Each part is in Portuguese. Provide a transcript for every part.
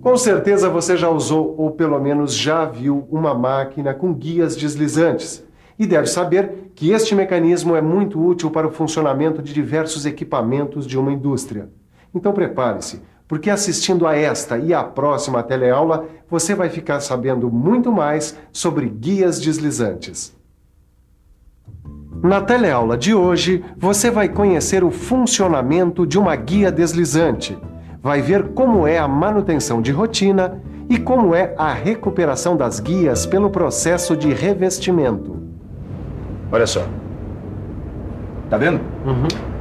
Com certeza você já usou, ou pelo menos já viu, uma máquina com guias deslizantes. E deve saber que este mecanismo é muito útil para o funcionamento de diversos equipamentos de uma indústria. Então prepare-se, porque assistindo a esta e à próxima teleaula, você vai ficar sabendo muito mais sobre guias deslizantes. Na teleaula de hoje, você vai conhecer o funcionamento de uma guia deslizante. Vai ver como é a manutenção de rotina e como é a recuperação das guias pelo processo de revestimento. Olha só. Tá vendo?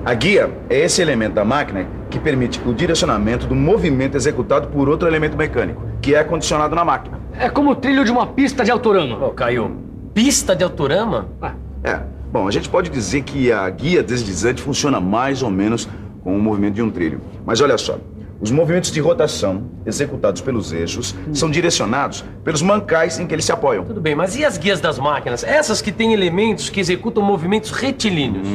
A guia é esse elemento da máquina que permite o direcionamento do movimento executado por outro elemento mecânico, que é condicionado na máquina. É como o trilho de uma pista de autorama. Ô, Caio, pista de autorama? Bom, a gente pode dizer que a guia deslizante funciona mais ou menos com o movimento de um trilho. Mas olha só, os movimentos de rotação executados pelos eixos são direcionados pelos mancais em que eles se apoiam. Tudo bem, mas e as guias das máquinas? Essas que têm elementos que executam movimentos retilíneos.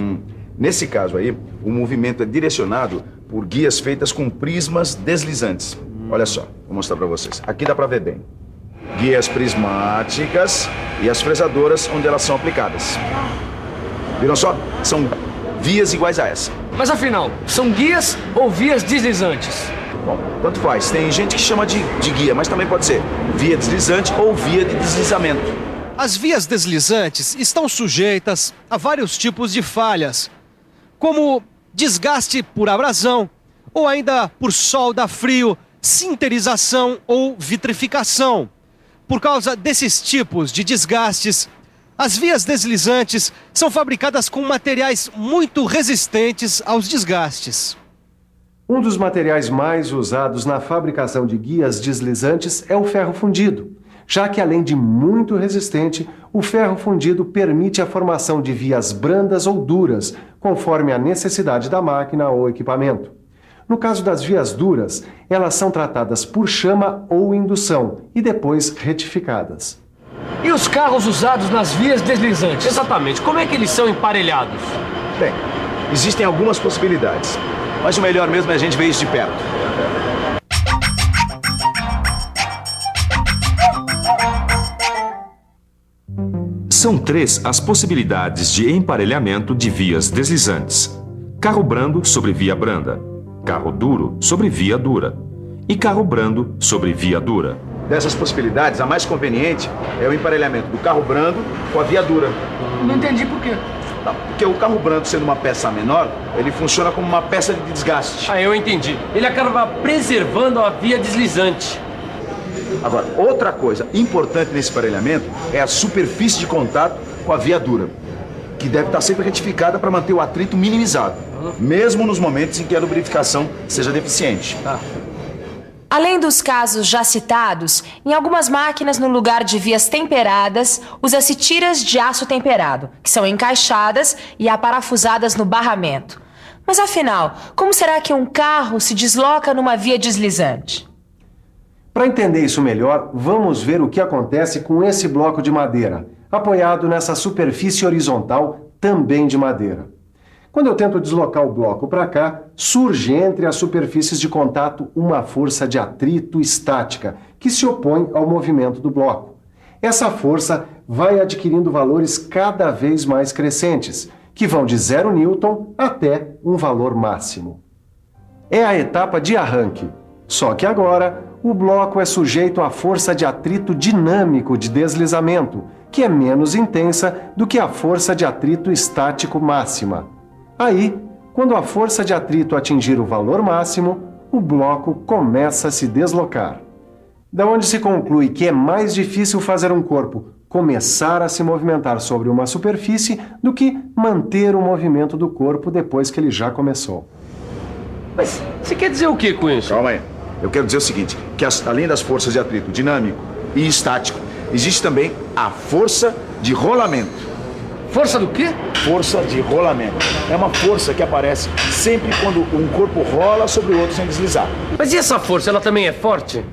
Nesse caso aí, o movimento é direcionado por guias feitas com prismas deslizantes. Olha só, vou mostrar pra vocês. Aqui dá pra ver bem. Guias prismáticas e as fresadoras onde elas são aplicadas. Viram só? São vias iguais a essa. Mas afinal, são guias ou vias deslizantes? Bom, tanto faz. Tem gente que chama de guia, mas também pode ser via deslizante ou via de deslizamento. As vias deslizantes estão sujeitas a vários tipos de falhas, como desgaste por abrasão, ou ainda por solda frio, sinterização ou vitrificação. Por causa desses tipos de desgastes, as vias deslizantes são fabricadas com materiais muito resistentes aos desgastes. Um dos materiais mais usados na fabricação de guias deslizantes é o ferro fundido, já que além de muito resistente, o ferro fundido permite a formação de vias brandas ou duras, conforme a necessidade da máquina ou equipamento. No caso das vias duras, elas são tratadas por chama ou indução e depois retificadas. E os carros usados nas vias deslizantes? Exatamente, como é que eles são emparelhados? Bem, existem algumas possibilidades, mas o melhor mesmo é a gente ver isso de perto. São 3 as possibilidades de emparelhamento de vias deslizantes: carro brando sobre via branda, carro duro sobre via dura e carro brando sobre via dura. Dessas possibilidades, a mais conveniente é o emparelhamento do carro brando com a via dura. Não entendi por quê. Porque o carro brando, sendo uma peça menor, ele funciona como uma peça de desgaste. Ah, eu entendi. Ele acaba preservando a via deslizante. Agora, outra coisa importante nesse emparelhamento é a superfície de contato com a via dura, que deve estar sempre retificada para manter o atrito minimizado, mesmo nos momentos em que a lubrificação seja deficiente. Além dos casos já citados, em algumas máquinas, no lugar de vias temperadas, usa-se tiras de aço temperado, que são encaixadas e aparafusadas no barramento. Mas afinal, como será que um carro se desloca numa via deslizante? Para entender isso melhor, vamos ver o que acontece com esse bloco de madeira, apoiado nessa superfície horizontal, também de madeira. Quando eu tento deslocar o bloco para cá, surge entre as superfícies de contato uma força de atrito estática, que se opõe ao movimento do bloco. Essa força vai adquirindo valores cada vez mais crescentes, que vão de 0 newton até um valor máximo. É a etapa de arranque, só que agora o bloco é sujeito à força de atrito dinâmico de deslizamento, que é menos intensa do que a força de atrito estático máxima. Aí, quando a força de atrito atingir o valor máximo, o bloco começa a se deslocar. Da onde se conclui que é mais difícil fazer um corpo começar a se movimentar sobre uma superfície do que manter o movimento do corpo depois que ele já começou. Mas você quer dizer o que com isso? Calma aí. Eu quero dizer o seguinte, que além das forças de atrito dinâmico e estático, existe também a força de rolamento. Força do quê? Força de rolamento. É uma força que aparece sempre quando um corpo rola sobre o outro sem deslizar. Mas e essa força, ela também é forte?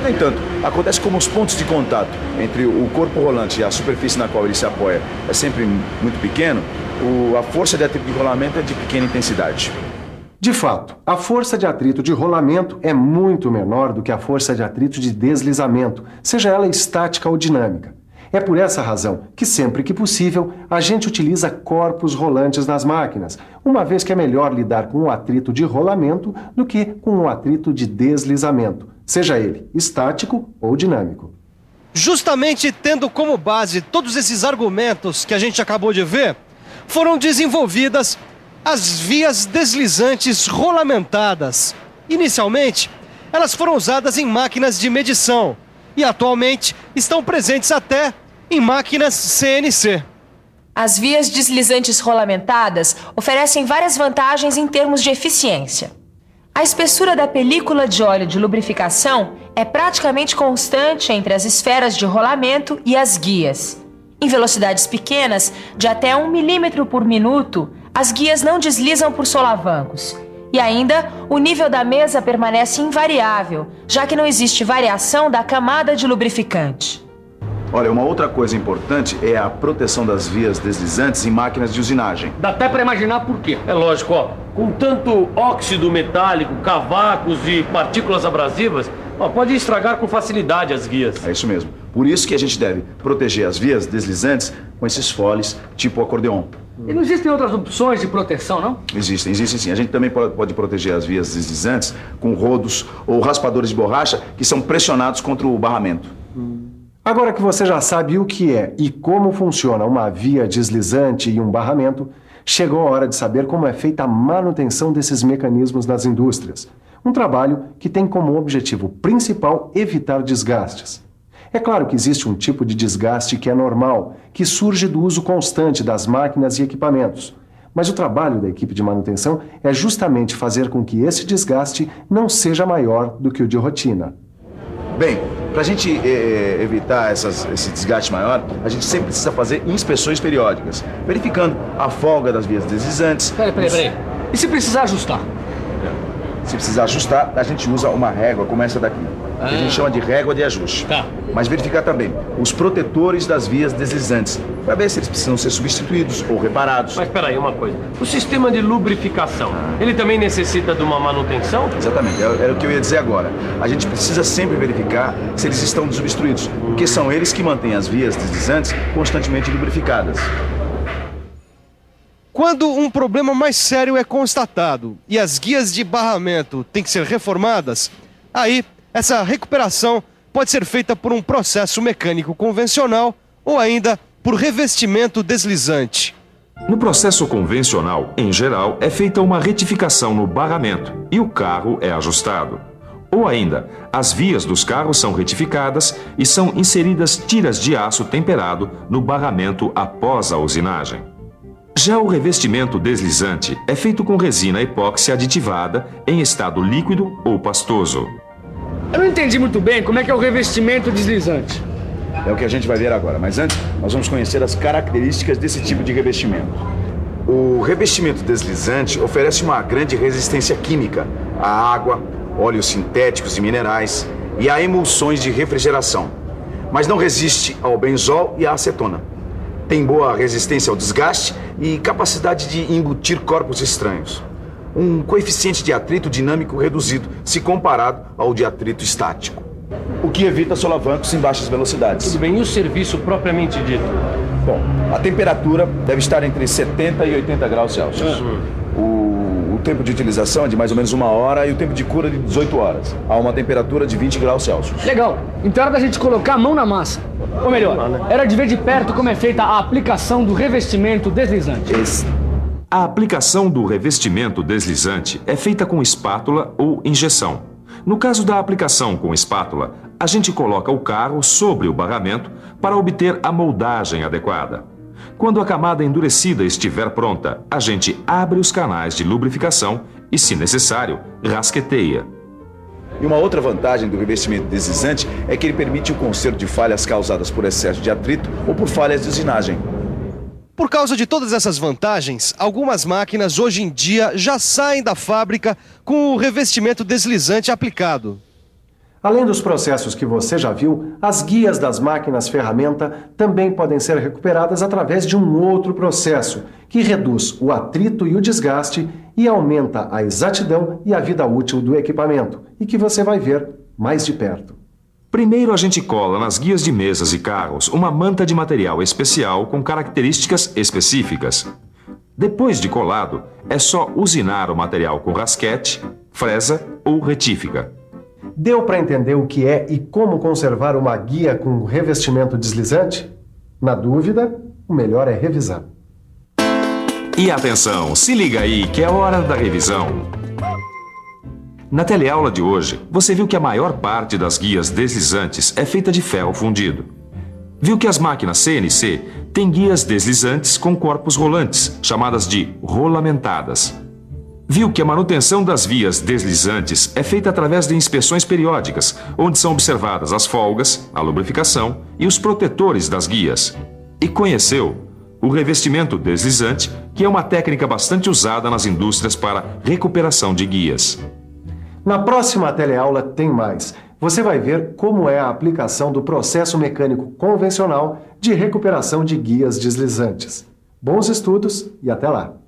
No entanto, acontece como os pontos de contato entre o corpo rolante e a superfície na qual ele se apoia é sempre muito pequeno, a força de atrito de rolamento é de pequena intensidade. De fato, a força de atrito de rolamento é muito menor do que a força de atrito de deslizamento, seja ela estática ou dinâmica. É por essa razão que, sempre que possível, a gente utiliza corpos rolantes nas máquinas, uma vez que é melhor lidar com o atrito de rolamento do que com o atrito de deslizamento, seja ele estático ou dinâmico. Justamente tendo como base todos esses argumentos que a gente acabou de ver, foram desenvolvidas as vias deslizantes rolamentadas. Inicialmente, elas foram usadas em máquinas de medição e atualmente estão presentes até em máquinas CNC. As vias deslizantes rolamentadas oferecem várias vantagens em termos de eficiência. A espessura da película de óleo de lubrificação é praticamente constante entre as esferas de rolamento e as guias. Em velocidades pequenas, de até 1 milímetro por minuto, as guias não deslizam por solavancos. E ainda, o nível da mesa permanece invariável, já que não existe variação da camada de lubrificante. Olha, uma outra coisa importante é a proteção das vias deslizantes em máquinas de usinagem. Dá até pra imaginar por quê. É lógico, ó, com tanto óxido metálico, cavacos e partículas abrasivas, pode estragar com facilidade as guias. É isso mesmo. Por isso que a gente deve proteger as vias deslizantes com esses foles tipo acordeon. E não existem outras opções de proteção, não? Existem sim. A gente também pode proteger as vias deslizantes com rodos ou raspadores de borracha que são pressionados contra o barramento. Agora que você já sabe o que é e como funciona uma via deslizante e um barramento, chegou a hora de saber como é feita a manutenção desses mecanismos nas indústrias. Um trabalho que tem como objetivo principal evitar desgastes. É claro que existe um tipo de desgaste que é normal, que surge do uso constante das máquinas e equipamentos. Mas o trabalho da equipe de manutenção é justamente fazer com que esse desgaste não seja maior do que o de rotina. Bem, para a gente evitar esse desgaste maior, a gente sempre precisa fazer inspeções periódicas, verificando a folga das vias deslizantes. Peraí. E se precisar ajustar? Se precisar ajustar, a gente usa uma régua como essa daqui, que a gente chama de régua de ajuste. Tá. Mas verificar também os protetores das vias deslizantes, para ver se eles precisam ser substituídos ou reparados. Mas peraí, uma coisa. O sistema de lubrificação, ele também necessita de uma manutenção? Exatamente, era o que eu ia dizer agora. A gente precisa sempre verificar se eles estão desobstruídos, porque são eles que mantêm as vias deslizantes constantemente lubrificadas. Quando um problema mais sério é constatado e as guias de barramento têm que ser reformadas, aí essa recuperação pode ser feita por um processo mecânico convencional ou ainda por revestimento deslizante. No processo convencional, em geral, é feita uma retificação no barramento e o carro é ajustado. Ou ainda, as vias dos carros são retificadas e são inseridas tiras de aço temperado no barramento após a usinagem. Já o revestimento deslizante é feito com resina epóxi aditivada em estado líquido ou pastoso. Eu não entendi muito bem como é que é o revestimento deslizante. É o que a gente vai ver agora, mas antes nós vamos conhecer as características desse tipo de revestimento. O revestimento deslizante oferece uma grande resistência química à água, óleos sintéticos e minerais e a emulsões de refrigeração, mas não resiste ao benzol e à acetona. Tem boa resistência ao desgaste e capacidade de embutir corpos estranhos. Um coeficiente de atrito dinâmico reduzido, se comparado ao de atrito estático, o que evita solavancos em baixas velocidades. Tudo bem, e o serviço propriamente dito? Bom, a temperatura deve estar entre 70 e 80 graus Celsius. O tempo de utilização é de mais ou menos 1 hora e o tempo de cura de 18 horas, a uma temperatura de 20 graus Celsius. Legal. Então era da gente colocar a mão na massa. Ou melhor, era de ver de perto como é feita a aplicação do revestimento deslizante. A aplicação do revestimento deslizante é feita com espátula ou injeção. No caso da aplicação com espátula, a gente coloca o carro sobre o barramento para obter a moldagem adequada. Quando a camada endurecida estiver pronta, a gente abre os canais de lubrificação e, se necessário, rasqueteia. E uma outra vantagem do revestimento deslizante é que ele permite o conserto de falhas causadas por excesso de atrito ou por falhas de usinagem. Por causa de todas essas vantagens, algumas máquinas hoje em dia já saem da fábrica com o revestimento deslizante aplicado. Além dos processos que você já viu, as guias das máquinas ferramenta também podem ser recuperadas através de um outro processo, que reduz o atrito e o desgaste e aumenta a exatidão e a vida útil do equipamento, e que você vai ver mais de perto. Primeiro a gente cola nas guias de mesas e carros uma manta de material especial com características específicas. Depois de colado, é só usinar o material com rasquete, fresa ou retífica. Deu para entender o que é e como conservar uma guia com revestimento deslizante? Na dúvida, o melhor é revisar. E atenção, se liga aí que é hora da revisão. Na teleaula de hoje, você viu que a maior parte das guias deslizantes é feita de ferro fundido. Viu que as máquinas CNC têm guias deslizantes com corpos rolantes, chamadas de rolamentadas. Viu que a manutenção das vias deslizantes é feita através de inspeções periódicas, onde são observadas as folgas, a lubrificação e os protetores das guias. E conheceu o revestimento deslizante, que é uma técnica bastante usada nas indústrias para recuperação de guias. Na próxima teleaula tem mais. Você vai ver como é a aplicação do processo mecânico convencional de recuperação de guias deslizantes. Bons estudos e até lá!